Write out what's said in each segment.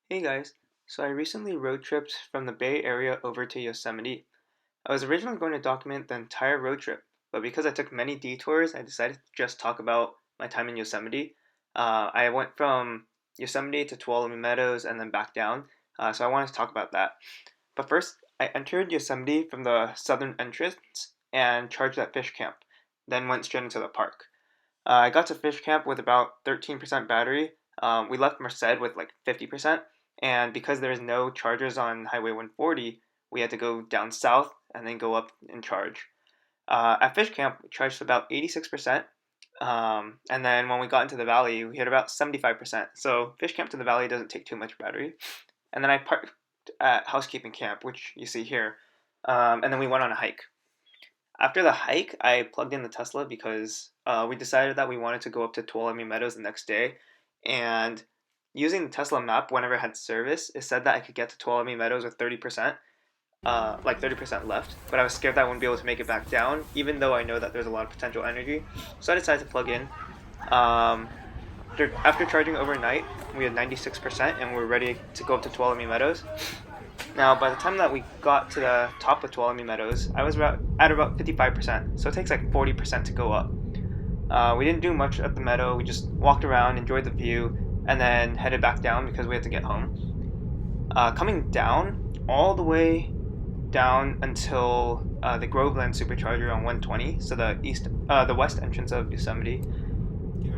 Hey guys, so I recently road tripped from the Bay Area over to Yosemite. I was originally going to document the entire road trip, but because I took many detours, I decided to just talk about my time in Yosemite. I went from Yosemite to Tuolome Meadows and then back down, so I wanted to talk about that. But first, I entered Yosemite from the southern entrance and charged at Fish Camp, then went straight into the park. I got to Fish Camp with about 13% battery. We left Merced with like 50%, and because there is no chargers on Highway 140, we had to go down south and then go up and charge. At Fish Camp, we charged about 86%, and then when we got into the valley, we hit about 75%. So Fish Camp to the valley doesn't take too much battery. And then I parked at Housekeeping Camp, which you see here, and then we went on a hike. After the hike, I plugged in the Tesla because we decided that we wanted to go up to Tuolome Meadows the next day. And using the Tesla map, whenever it had service, it said that I could get to Tuolome Meadows with 30%, like 30% left. But I was scared that I wouldn't be able to make it back down, even though I know that there's a lot of potential energy. So I decided to plug in. Um, after charging overnight, we had 96% and we were ready to go up to Tuolome Meadows. Now, by the time that we got to the top of Tuolumne Meadows, I was at about 55%, so it takes like 40% to go up. We didn't do much at the meadow, we just walked around, enjoyed the view, and then headed back down because we had to get home. Coming down, all the way down until the Groveland Supercharger on 120, so the west entrance of Yosemite,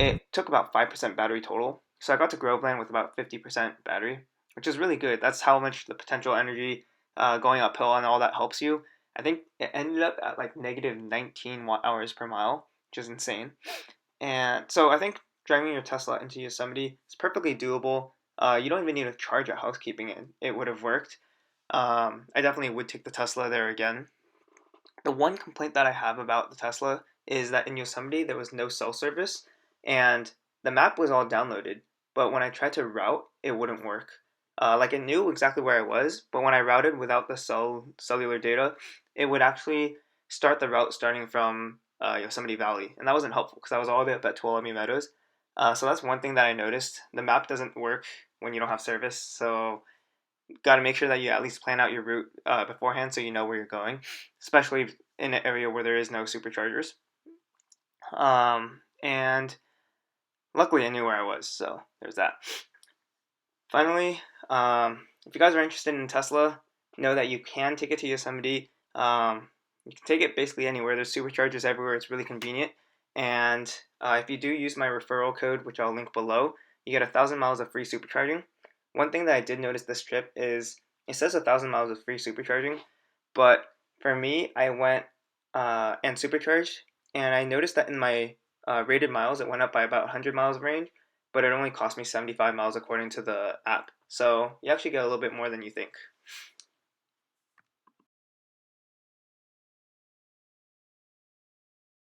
it took about 5% battery total. So I got to Groveland with about 50% battery, which is really good. That's how much the potential energy going uphill and all that helps you. I think it ended up at like negative 19 watt hours per mile, which is insane. And so I think driving your Tesla into Yosemite is perfectly doable. You don't even need to charge at housekeeping it would have worked. I definitely would take the Tesla there again. The one complaint that I have about the Tesla is that in Yosemite there was no cell service, and the map was all downloaded, but when I tried to route, it wouldn't work. Like it knew exactly where I was, but when I routed without the cellular data, it would actually start the route starting from Yosemite Valley, and that wasn't helpful because I was all the way up at Tuolumne Meadows. So that's one thing that I noticed. The map doesn't work when you don't have service, so got to make sure that you at least plan out your route beforehand so you know where you're going, especially in an area where there is no superchargers. And luckily, I knew where I was, so there's that. Finally, if you guys are interested in Tesla, know that you can take it to Yosemite. You can take it basically anywhere. There's superchargers everywhere. It's really convenient. And if you do use my referral code, which I'll link below, you get 1,000 miles of free supercharging. One thing that I did notice this trip is it says 1,000 miles of free supercharging, but for me, I went and supercharged, and I noticed that in my rated miles, it went up by about 100 miles of range, but it only cost me 75 miles according to the app. So you actually get a little bit more than you think.